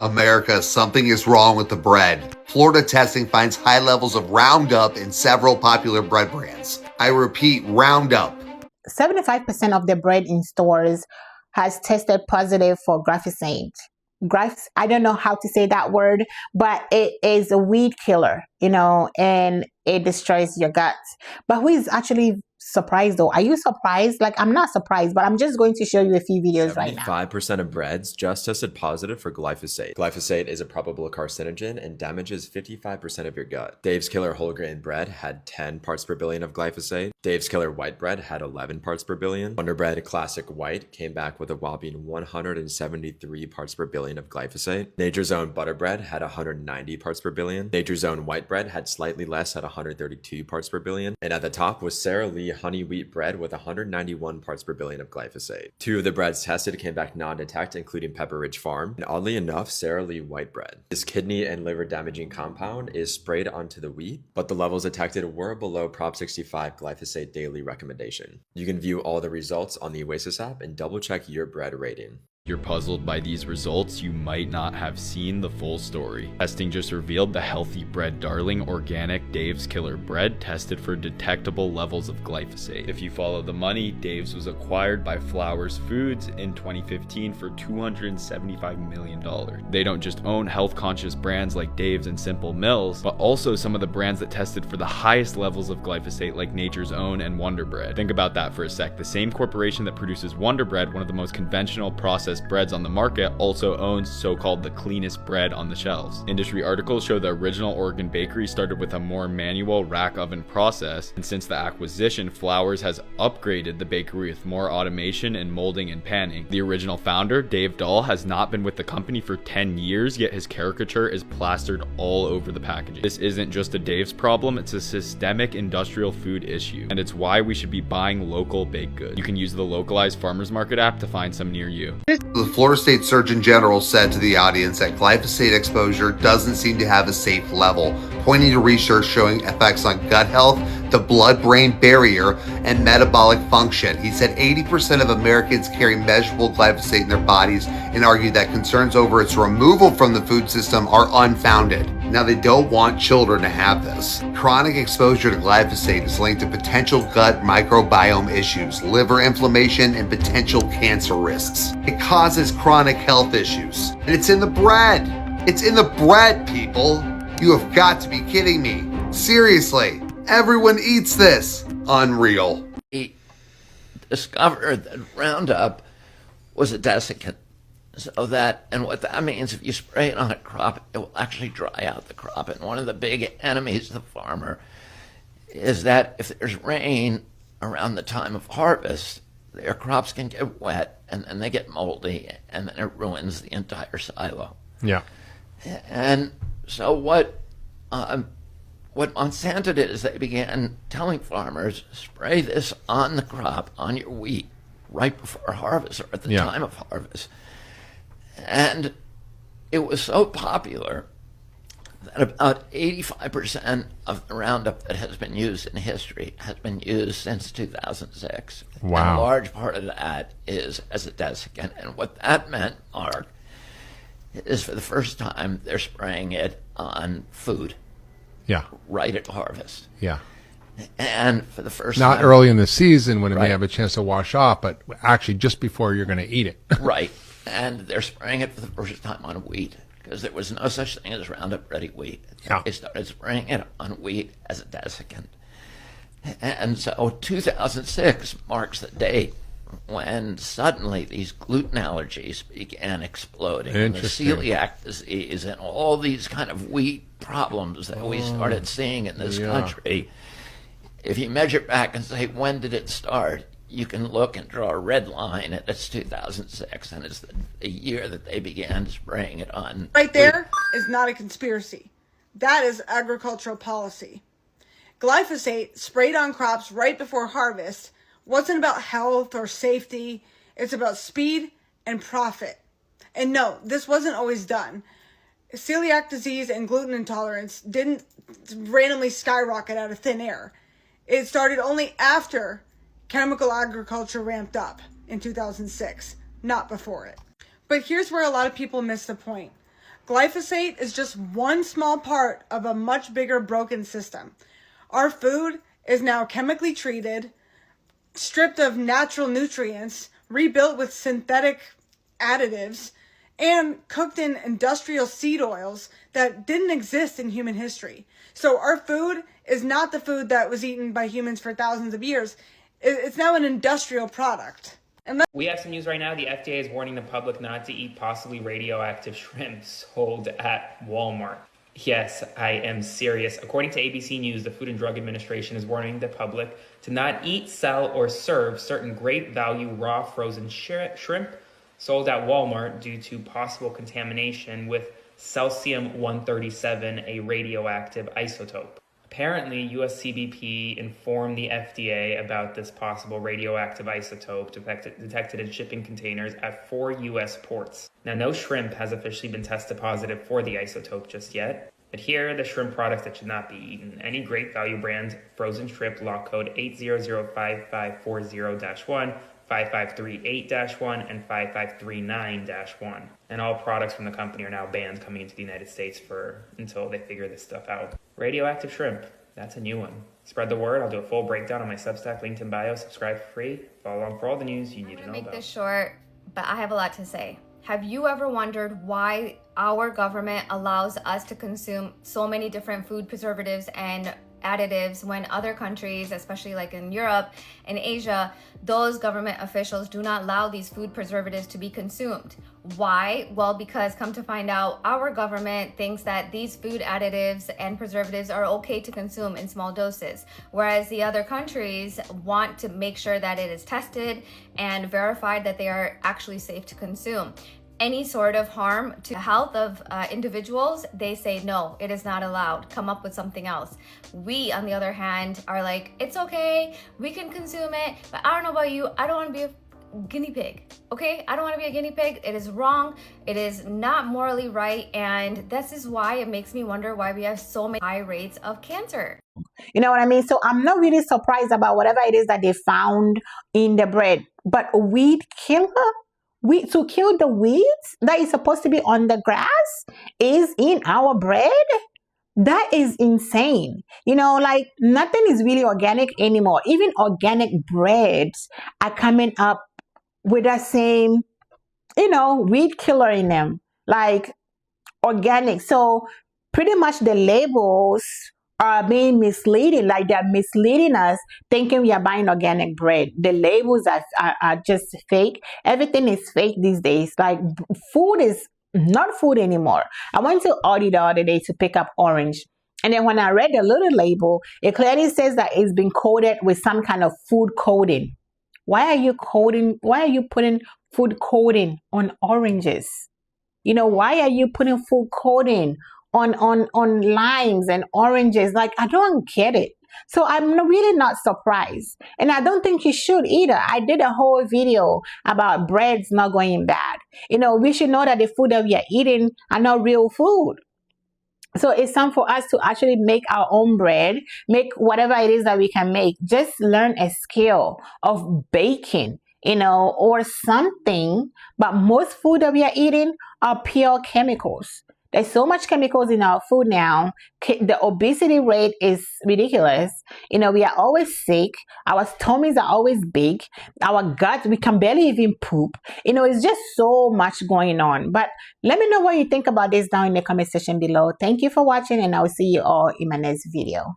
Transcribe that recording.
America, something is wrong with the bread. Florida testing finds high levels of Roundup in several popular bread brands. I repeat, Roundup. 75% of the bread in stores has tested positive for glyphosate. I don't know how to say that word, but it is a weed killer, and it destroys your gut. But who is actually surprised though? Are you surprised? Like, I'm not surprised, but I'm just going to show you a few videos right now. 75% of breads just tested positive for glyphosate. Glyphosate is a probable carcinogen and damages 55% of your gut. Dave's Killer whole grain bread had 10 parts per billion of glyphosate. Dave's Killer white bread had 11 parts per billion. Wonder Bread Classic White came back with a whopping 173 parts per billion of glyphosate. Nature's Own butter bread had 190 parts per billion. Nature's Own white bread had slightly less at 132 parts per billion. And at the top was Sara Lee honey wheat bread with 191 parts per billion of glyphosate. Two of the breads tested came back non-detect, including Pepper Ridge Farm, and oddly enough, Sara Lee white bread. This kidney and liver damaging compound is sprayed onto the wheat, but the levels detected were below Prop 65 glyphosate daily recommendation. You can view all the results on the Oasis app and double check your bread rating. You're puzzled by these results, you might not have seen the full story. Testing just revealed the healthy bread darling organic Dave's Killer bread tested for detectable levels of glyphosate. If you follow the money, Dave's was acquired by Flowers Foods in 2015 for $275 million. They don't just own health-conscious brands like Dave's and Simple Mills, but also some of the brands that tested for the highest levels of glyphosate like Nature's Own and Wonder Bread. Think about that for a sec. The same corporation that produces Wonder Bread, one of the most conventional processed breads on the market, also owns so-called the cleanest bread on the shelves. Industry articles show the original Oregon bakery started with a more manual rack oven process, and since the acquisition, Flowers has upgraded the bakery with more automation and molding and panning. The original founder, Dave Dahl, has not been with the company for 10 years, yet his caricature is plastered all over the packaging. This isn't just a Dave's problem, it's a systemic industrial food issue, and it's why we should be buying local baked goods. You can use the localized farmers market app to find some near you. The Florida State Surgeon General said to the audience that glyphosate exposure doesn't seem to have a safe level, pointing to research showing effects on gut health, the blood-brain barrier, and metabolic function. He said 80% of Americans carry measurable glyphosate in their bodies and argued that concerns over its removal from the food system are unfounded. Now, they don't want children to have this. Chronic exposure to glyphosate is linked to potential gut microbiome issues, liver inflammation, and potential cancer risks. It causes chronic health issues. And it's in the bread. It's in the bread, people. You have got to be kidding me. Seriously, everyone eats this. Unreal. He discovered that Roundup was a desiccant. So that, and what that means, if you spray it on a crop, it will actually dry out the crop. And one of the big enemies of the farmer is that if there's rain around the time of harvest, their crops can get wet, and then they get moldy, and then it ruins the entire silo. Yeah. And so what Monsanto did is they began telling farmers, spray this on the crop, on your wheat, right before harvest or at the time of harvest. And it was so popular that about 85% of the Roundup that has been used in history has been used since 2006. Wow. And a large part of that is as a desiccant. And what that meant, Mark, is for the first time they're spraying it on food. Yeah. Right at harvest. Yeah. And for the first Not time. early in the season when it Right. may have a chance to wash off, but actually just before you're going to eat it. Right. And they're spraying it for the first time on wheat because there was no such thing as Roundup Ready wheat. Yeah. They started spraying it on wheat as a desiccant. And so 2006 marks the date when suddenly these gluten allergies began exploding. And the celiac disease and all these kind of wheat problems that we started seeing in this country. If you measure back and say, when did it start? You can look and draw a red line, and it's 2006, and it's the year that they began spraying it on. Right there is not a conspiracy. That is agricultural policy. Glyphosate sprayed on crops right before harvest wasn't about health or safety. It's about speed and profit. And no, this wasn't always done. Celiac disease and gluten intolerance didn't randomly skyrocket out of thin air. It started only after chemical agriculture ramped up in 2006, not before it. But here's where a lot of people miss the point. Glyphosate is just one small part of a much bigger broken system. Our food is now chemically treated, stripped of natural nutrients, rebuilt with synthetic additives, and cooked in industrial seed oils that didn't exist in human history. So our food is not the food that was eaten by humans for thousands of years. It's now an industrial product. We have some news right now. The FDA is warning the public not to eat possibly radioactive shrimp sold at Walmart. Yes, I am serious. According to ABC News, the Food and Drug Administration is warning the public to not eat, sell, or serve certain great value raw frozen shrimp sold at Walmart due to possible contamination with cesium-137, a radioactive isotope. Apparently, US CBP informed the FDA about this possible radioactive isotope detected in shipping containers at 4 US ports. Now, no shrimp has officially been tested positive for the isotope just yet, but here are the shrimp products that should not be eaten. Any Great Value brand frozen shrimp, lot code 8005540-1, 5538-1, and 5539-1. And all products from the company are now banned coming into the United States until they figure this stuff out. Radioactive shrimp, that's a new one. Spread the word. I'll do a full breakdown on my Substack, linked in bio. Subscribe for free. Follow along for all the news you need to know about. I'm gonna make this short, but I have a lot to say. Have you ever wondered why our government allows us to consume so many different food preservatives and additives when other countries, especially like in Europe and Asia, those government officials do not allow these food preservatives to be consumed? Why? Well, because come to find out, our government thinks that these food additives and preservatives are okay to consume in small doses, whereas the other countries want to make sure that it is tested and verified that they are actually safe to consume. Any sort of harm to the health of individuals, they say, no, it is not allowed. Come up with something else. We, on the other hand, are like, it's okay, we can consume it, but I don't know about you, I don't want to be a guinea pig, okay? I don't want to be a guinea pig. It is wrong. It is not morally right. And this is why it makes me wonder why we have so many high rates of cancer. You know what I mean? So I'm not really surprised about whatever it is that they found in the bread. But weed killer? To kill the weeds that is supposed to be on the grass is in our bread? That is insane. You know, like nothing is really organic anymore. Even organic breads are coming up with that same, weed killer in them, like organic. So pretty much the labels are being misleading, like they're misleading us thinking we are buying organic bread. The labels are just fake. Everything is fake these days. Like food is not food anymore. I went to Aldi the other day to pick up orange. And then when I read the little label, it clearly says that it's been coated with some kind of food coating. Why are you putting food coating on oranges? Why are you putting food coating on limes and oranges? Like, I don't get it. So I'm really not surprised. And I don't think you should either. I did a whole video about breads not going bad. We should know that the food that we are eating are not real food. So it's time for us to actually make our own bread, make whatever it is that we can make. Just learn a skill of baking, or something. But most food that we are eating are pure chemicals. There's so much chemicals in our food now. The obesity rate is ridiculous. We are always sick. Our stomachs are always big. Our gut, we can barely even poop. It's just so much going on. But let me know what you think about this down in the comment section below. Thank you for watching, and I will see you all in my next video.